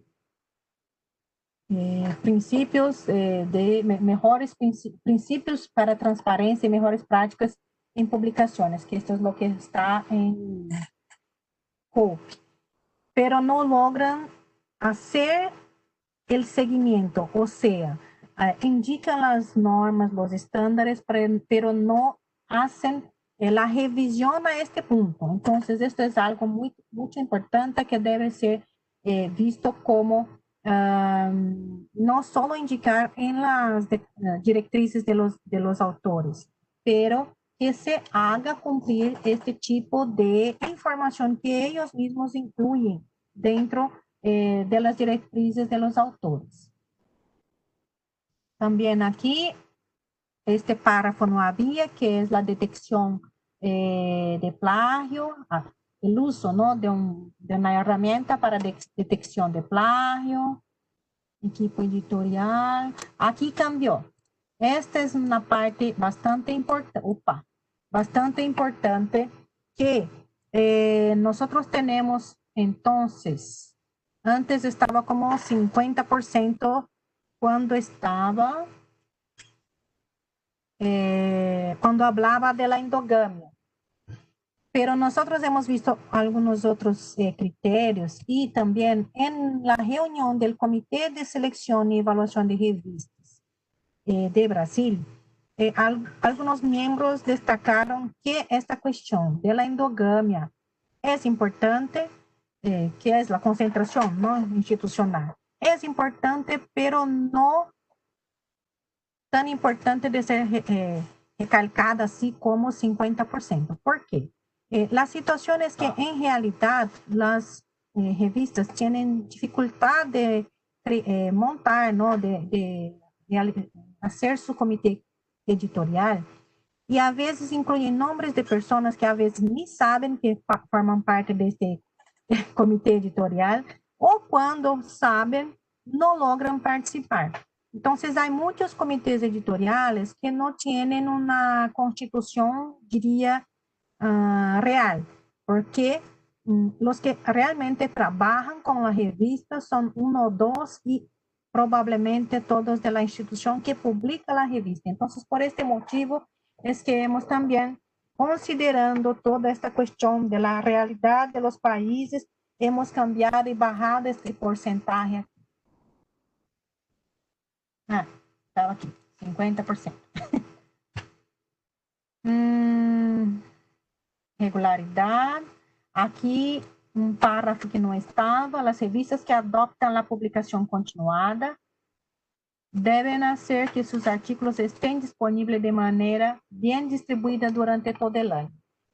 princípios mejores princípios para transparencia y mejores prácticas en publicaciones, que esto es lo que está en COPE, pero no logran hacer el seguimiento, o sea, indican las normas, los estándares, pero no hacen la revisión a este punto. Entonces, esto es algo muy importante que debe ser visto como no solo indicar en las directrices de los autores, pero que se haga cumplir este tipo de información que ellos mismos incluyen dentro de las directrices de los autores. También aquí, este párrafo no había, que es la detección de plagio, el uso, ¿no?, de una herramienta para detección de plagio, equipo editorial. Aquí cambió. Esta es una parte bastante importante que nosotros tenemos. Entonces, antes estaba como 50% cuando estaba, cuando hablaba de la endogamia. Pero nosotros hemos visto algunos otros criterios y también en la reunión del Comité de Selección y Evaluación de Revistas de Brasil, algunos miembros destacaron que esta cuestión de la endogamia es importante, que es la concentración, ¿no?, institucional. Es importante, pero no tan importante de ser recalcada así como 50%. ¿Por qué? La situación es que en realidad las revistas tienen dificultad de montar, ¿no?, de hacer su comité editorial, y a veces incluyen nombres de personas que a veces ni saben que forman parte de este comité editorial, o cuando saben, no logran participar. Entonces, hay muchos comités editoriales que no tienen una constitución, diría, real, porque los que realmente trabajan con la revista son uno o dos, y probablemente todos de la institución que publica la revista. Entonces, por este motivo es que hemos también, considerando toda esta cuestión de la realidad de los países, hemos cambiado y bajado este porcentaje. Estaba aqui, 50%. Regularidade. Aqui, um párrafo que não estava. As revistas que adoptam a publicação continuada devem hacer que seus artículos estén disponíveis de maneira bem distribuída durante todo o ano.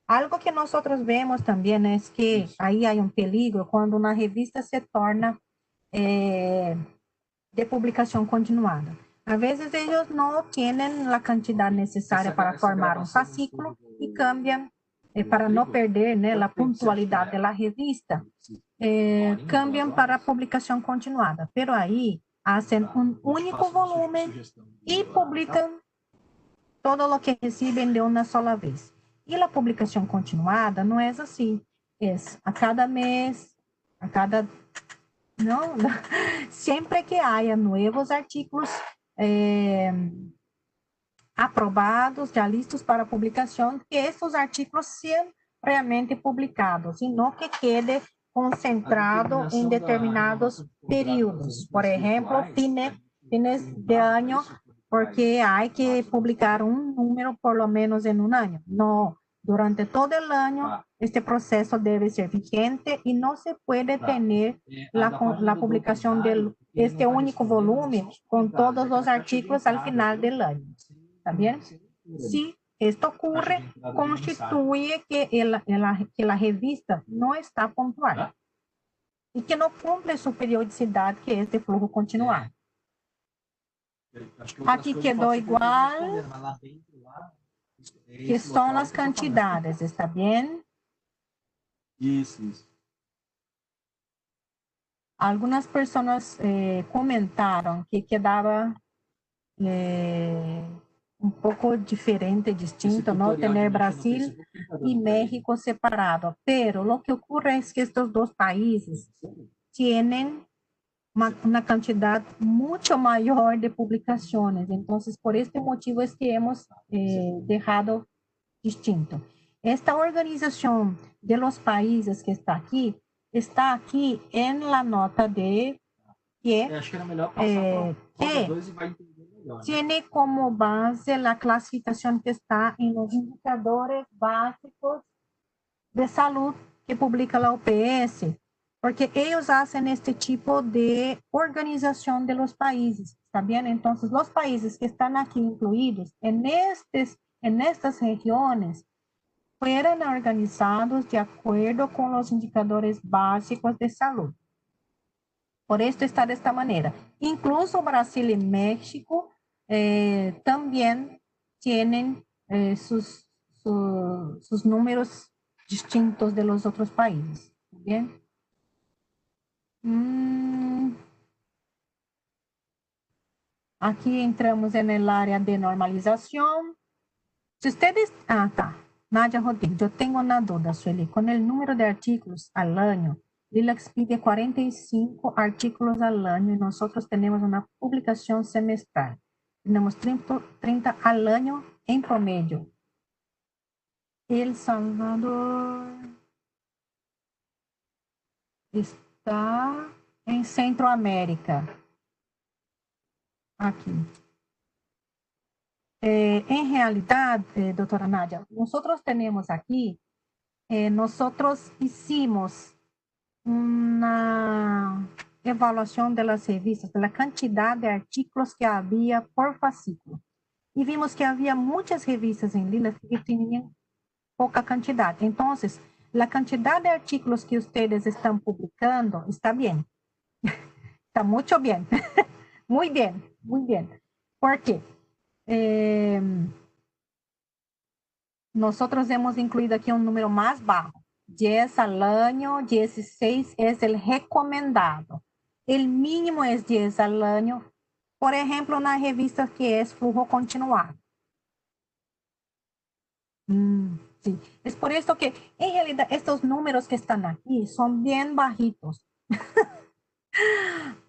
Algo que nós vemos também é que aí há um peligro quando uma revista se torna de publicação continuada. A veces ellos no tienen la cantidad necesaria para formar un fascículo y cambian, para no perder, ¿no?, la puntualidad de la revista, cambian para publicación continuada. Pero ahí hacen un único volumen y publican todo lo que reciben de una sola vez. Y la publicación continuada no es así, es a cada mes, a cada... No, siempre que haya nuevos artículos aprobados, ya listos para publicación, que estos artículos sean realmente publicados y no que quede concentrado en determinados periodos. Por ejemplo, fines de año, porque hay que publicar un número por lo menos en un año. No, durante todo el año este proceso debe ser vigente y no se puede tener la publicación de este único volumen con todos los artículos al final del año. ¿Está bien? Si esto ocurre, constituye que la revista no está puntual y que no cumple su periodicidad, que es de flujo continuado. Aquí quedó igual, que son las cantidades, ¿está bien? Isso. Algunas personas comentaron que quedaba un poco diferente, distinto, ¿no?, tener Brasil y México separado. Pero lo que ocurre es que estos dos países tienen una cantidad mucho mayor de publicaciones. Entonces, por este motivo es que hemos dejado distinto. Esta organización de los países que está aquí en la nota de que tiene como base la clasificación que está en los indicadores básicos de salud que publica la OPS, porque ellos hacen este tipo de organización de los países, ¿está bien? Entonces, los países que están aquí incluidos en en estas regiones fueran organizados de acuerdo con los indicadores básicos de salud. Por esto está de esta manera. Incluso Brasil y México también tienen sus números distintos de los otros países. ¿Bien? Aquí entramos en el área de normalización. Si ustedes... Nadia Rodrigues, yo tengo una duda, Sueli. Con el número de artículos al año, Lilacs pide 45 artículos al año y nosotros tenemos una publicación semestral. Tenemos 30 al año en promedio. El Salvador está en Centroamérica. Aquí. En realidad, doctora Nadia, nosotros tenemos aquí, nosotros hicimos una evaluación de las revistas, de la cantidad de artículos que había por fascículo. Y vimos que había muchas revistas en Lilacs que tenían poca cantidad. Entonces, la cantidad de artículos que ustedes están publicando está bien. Está mucho bien. Muy bien, muy bien. ¿Por qué? Nosotros hemos incluido aquí un número más bajo. 10 al año, 16 es el recomendado. El mínimo es 10 al año. Por ejemplo, una revista que es flujo continuado. Sí. Es por esto que, en realidad, estos números que están aquí son bien bajitos.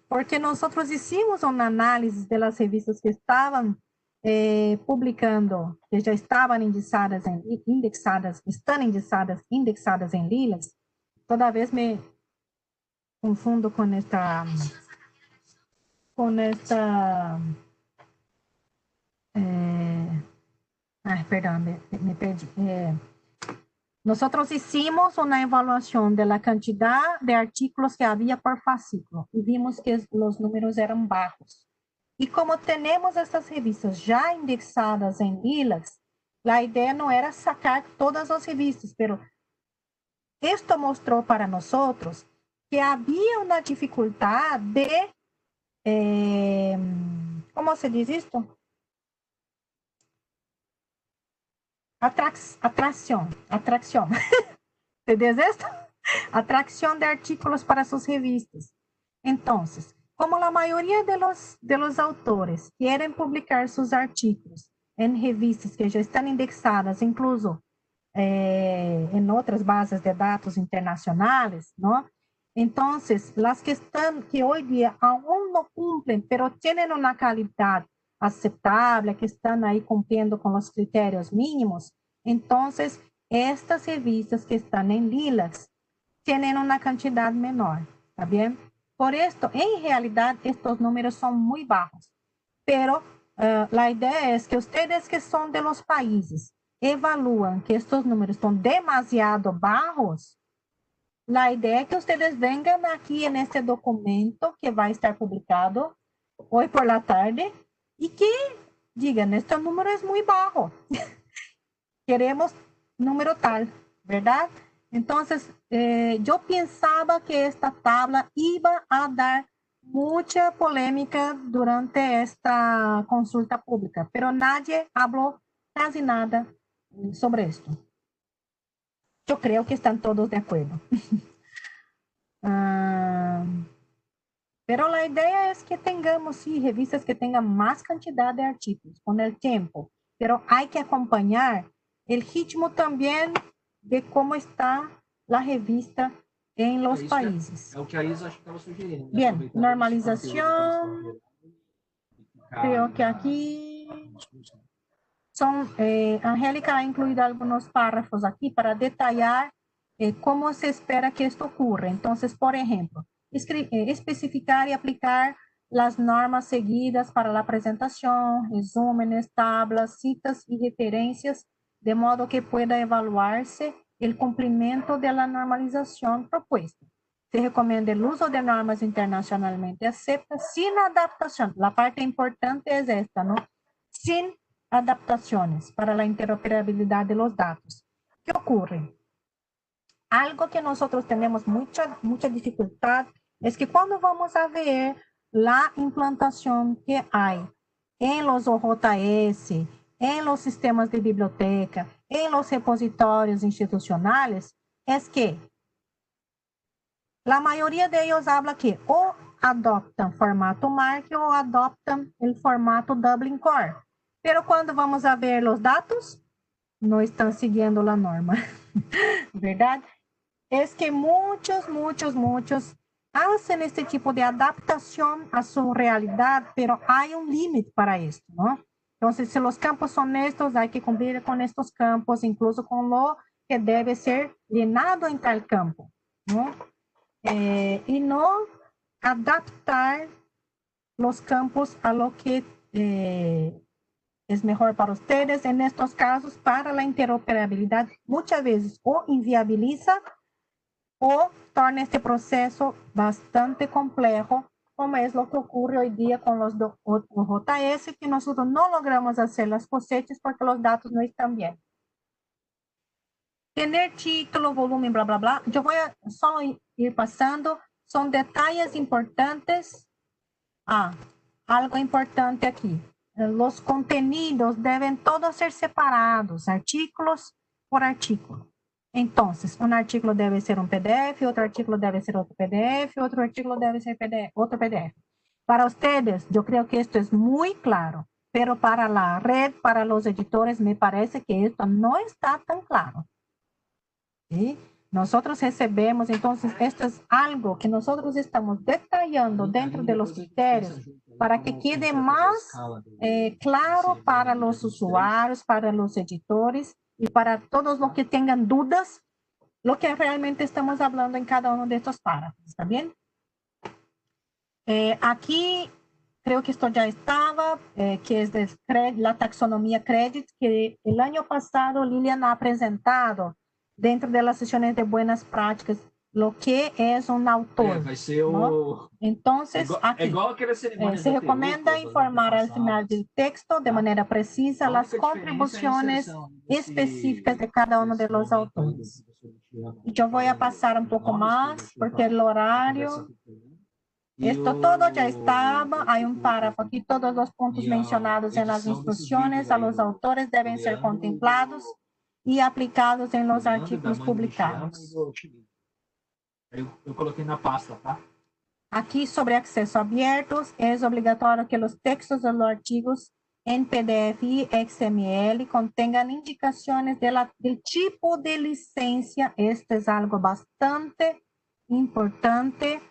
Porque nosotros hicimos un análisis de las revistas que estaban publicando, que já estavam indexadas em Lilacs. Toda vez me confundo com esta perdão, me perdi. Nosotros hicimos una evaluación de la cantidad de artículos que había por fascículo y vimos que los números eran bajos. Y como tenemos estas revistas ya indexadas en Lilacs, la idea no era sacar todas las revistas, pero esto mostró para nosotros que había una dificultad de, ¿cómo se dice esto? Atracción. ¿Entendés esto? Atracción de artículos para sus revistas. Entonces, como la mayoría de los autores quieren publicar sus artículos en revistas que ya están indexadas, incluso en otras bases de datos internacionales, ¿no? Entonces, las que hoy día aún no cumplen, pero tienen una calidad aceptable, que están ahí cumpliendo con los criterios mínimos, entonces, estas revistas que están en Lilacs tienen una cantidad menor, ¿está bien? Por esto, en realidad, estos números son muy bajos, pero la idea es que ustedes que son de los países evalúan que estos números son demasiado bajos, la idea es que ustedes vengan aquí en este documento que va a estar publicado hoy por la tarde y que digan, este número es muy bajo. Queremos número tal, ¿verdad? Entonces, yo pensaba que esta tabla iba a dar mucha polémica durante esta consulta pública, pero nadie habló casi nada sobre esto. Yo creo que están todos de acuerdo. Pero la idea es que tengamos, sí, revistas que tengan más cantidad de artículos con el tiempo, pero hay que acompañar el ritmo también de cómo está la revista en los países. É o que a Isa acho que estava sugerindo. Né? Bien, normalización. Creo que aquí son, Angélica ha incluido algunos párrafos aquí para detallar cómo se espera que esto ocurra. Entonces, por ejemplo, especificar y aplicar las normas seguidas para la presentación, resúmenes, tablas, citas y referencias, de modo que pueda evaluarse el cumplimiento de la normalización propuesta. Se recomienda el uso de normas internacionalmente aceptadas sin adaptación. La parte importante es esta, ¿no? Sin adaptaciones para la interoperabilidad de los datos. ¿Qué ocurre? Algo que nosotros tenemos mucha dificultad es que cuando vamos a ver la implantación que hay en los OJS, en los sistemas de biblioteca, en los repositorios institucionales, es que la mayoría de ellos habla que o adoptan formato MARC o adoptan el formato Dublin Core. Pero cuando vamos a ver los datos, no están siguiendo la norma, ¿verdad? Es que muchos hacen este tipo de adaptación a su realidad, pero hay un límite para esto, ¿no? Entonces, si los campos son estos, hay que cumplir con estos campos, incluso con lo que debe ser llenado en tal campo, ¿no? Y no adaptar los campos a lo que es mejor para ustedes. En estos casos, para la interoperabilidad, muchas veces o inviabiliza o torna este proceso bastante complejo, como es lo que ocurre hoy día con los OJS, que nosotros no logramos hacer las cosechas porque los datos no están bien. Tener título, volumen, bla, bla, bla. Yo voy a solo ir pasando. Son detalles importantes. Algo importante aquí. Los contenidos deben todos ser separados, artículos por artículo. Entonces, un artículo debe ser un PDF, otro artículo debe ser otro PDF, otro artículo debe ser otro PDF. Para ustedes, yo creo que esto es muy claro, pero para la red, para los editores, me parece que esto no está tan claro. ¿Sí? Nosotros recebemos, entonces, esto es algo que nosotros estamos detallando dentro de los criterios para que quede más claro para los usuarios, para los editores y para todos los que tengan dudas, lo que realmente estamos hablando en cada uno de estos párrafos, ¿está bien? Aquí creo que esto ya estaba, que es de la taxonomía Credit, que el año pasado Lilian ha presentado dentro de las sesiones de buenas prácticas lo que es un autor. Vai ser ¿no? Entonces, aquí se recomienda informar al final del texto de manera precisa las contribuciones específicas de cada uno de los autores. Yo voy a pasar un poco más porque el horario... Esto todo ya estaba, hay un párrafo aquí, todos los puntos mencionados en las instrucciones a los autores deben ser contemplados y aplicados en los artículos publicados. Eu coloquei na pasta, tá? Aquí sobre acceso abiertos, es obligatorio que los textos de los archivos en PDF y XML contengan indicaciones del tipo de licencia. Esto es algo bastante importante,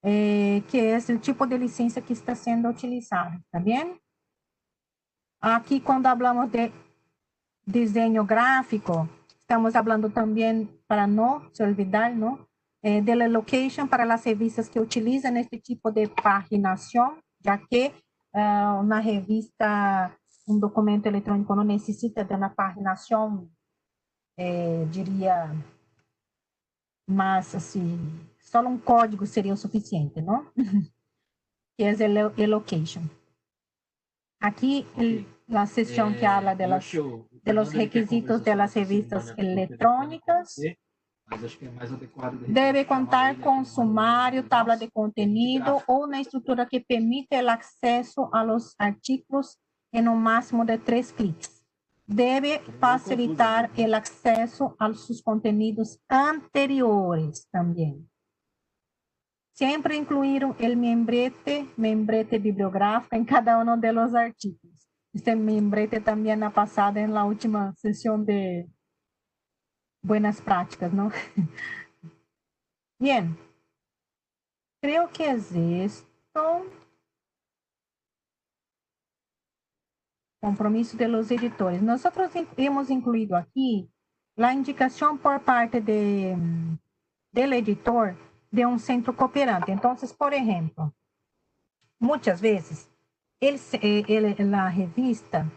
que es el tipo de licencia que está siendo utilizado, ¿está bien? Aquí cuando hablamos de diseño gráfico, estamos hablando también, para no se olvidar, ¿no? De la location para las revistas que utilizan este tipo de paginación, ya que una revista, un documento electrónico no necesita de una paginación, diría, más así, solo un código sería suficiente, ¿no? Que es el location. Aquí la sección que habla de los requisitos de las revistas electrónicas. Debe contar con sumario, tabla de contenido o una estructura que permite el acceso a los artículos en un máximo de 3 clics. Debe facilitar el acceso a sus contenidos anteriores también. Siempre incluir el membrete bibliográfico en cada uno de los artículos. Este membrete también ha pasado en la última sesión de buenas prácticas, ¿no? Bien. Creo que es esto. Compromiso de los editores. Nosotros hemos incluido aquí la indicación por parte del editor de un centro cooperante. Entonces, por ejemplo, muchas veces la revista,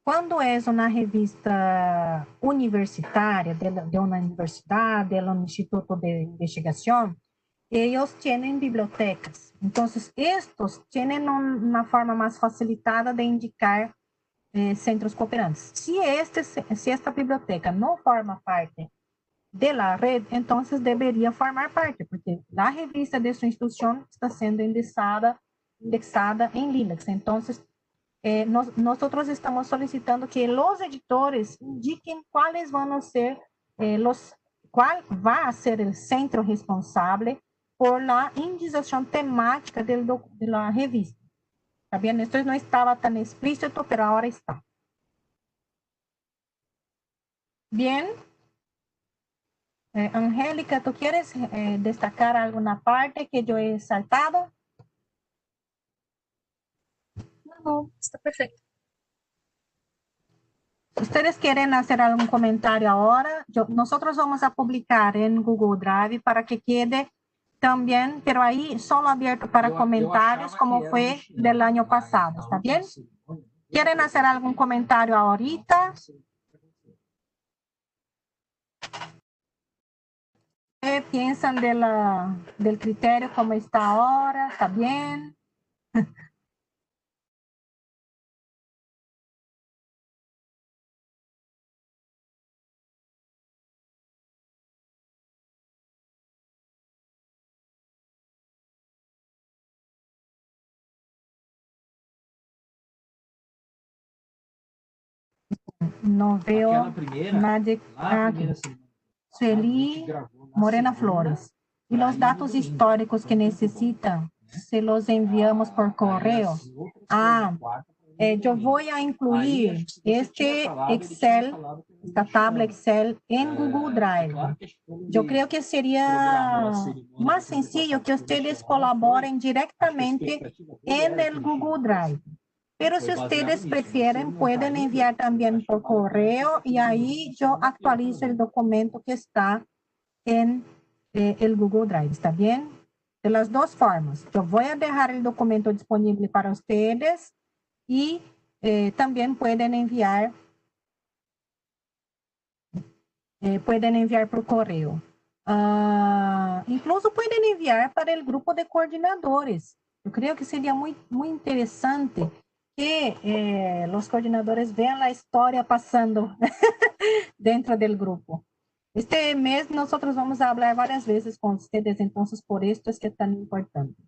cuando es una revista universitaria de una universidad, de un instituto de investigación, ellos tienen bibliotecas. Entonces, estos tienen una forma más facilitada de indicar centros cooperantes. Si esta biblioteca no forma parte de la red, entonces debería formar parte, porque la revista de su institución está siendo indexada en Linux. Entonces, nosotros estamos solicitando que los editores indiquen cuáles van a ser cuál va a ser el centro responsable por la indexación temática de la revista. ¿Está bien? Esto no estaba tan explícito, pero ahora está. Bien. Angélica, ¿tú quieres destacar alguna parte que yo he saltado? No, está perfecto. ¿Ustedes quieren hacer algún comentario ahora? Nosotros vamos a publicar en Google Drive para que quede también, pero ahí solo abierto para comentarios, como fue del año pasado, ¿está bien? ¿Quieren hacer algún comentario ahorita? ¿Qué piensan del criterio como está ahora? ¿Está bien? No veo nadie aquí. Sueli Morena Flores. Y los datos históricos que necesitan, se los enviamos por correo. Yo voy a incluir este Excel, esta tabla Excel en Google Drive. Yo creo que sería más sencillo que ustedes colaboren directamente en el Google Drive. Pero si ustedes prefieren, pueden enviar también por correo y ahí yo actualizo el documento que está en el Google Drive, ¿está bien? De las dos formas. Yo voy a dejar el documento disponible para ustedes y también pueden enviar por correo. Incluso pueden enviar para el grupo de coordinadores. Yo creo que sería muy interesante que los coordinadores vean la historia pasando dentro del grupo. Este mes nosotros vamos a hablar varias veces con ustedes, entonces por esto es que es tan importante.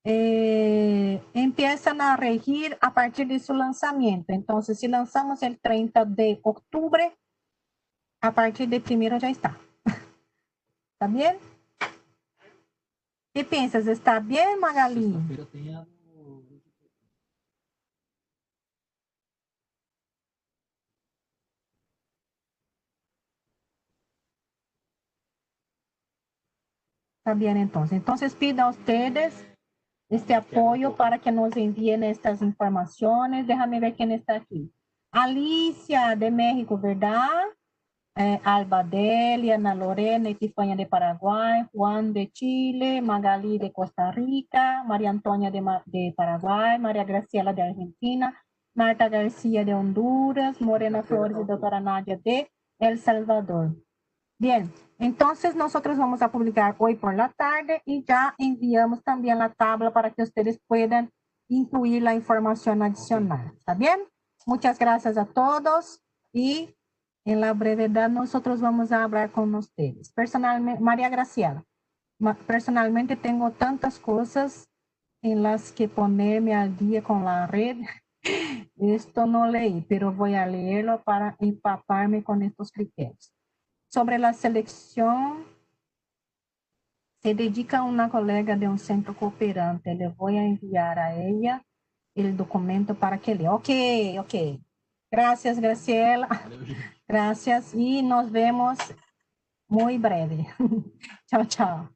Empiezan a regir a partir de su lanzamiento. Entonces, si lanzamos el 30 de octubre, a partir de 1º ya está. ¿Está bien? ¿Qué piensas? ¿Está bien, Magali? Está bien, entonces. Entonces, pido a ustedes este apoyo para que nos envíen estas informaciones. Déjame ver quién está aquí. Alicia de México, ¿verdad? Alba Delia, Ana Lorena, Epifania de Paraguay, Juan de Chile, Magali de Costa Rica, María Antonia de Paraguay, María Graciela de Argentina, Marta García de Honduras, Morena Flores y doctora Nadia de El Salvador. Bien, entonces nosotros vamos a publicar hoy por la tarde y ya enviamos también la tabla para que ustedes puedan incluir la información adicional. ¿Está bien? Muchas gracias a todos y en la brevedad nosotros vamos a hablar con ustedes. Personalmente, María Graciela, personalmente tengo tantas cosas en las que ponerme al día con la red. Esto no leí, pero voy a leerlo para empaparme con estos criterios. Sobre la selección, se dedica a una colega de un centro cooperante. Le voy a enviar a ella el documento para que lea. Ok. Gracias, Graciela. Gracias y nos vemos muy breve. Chao.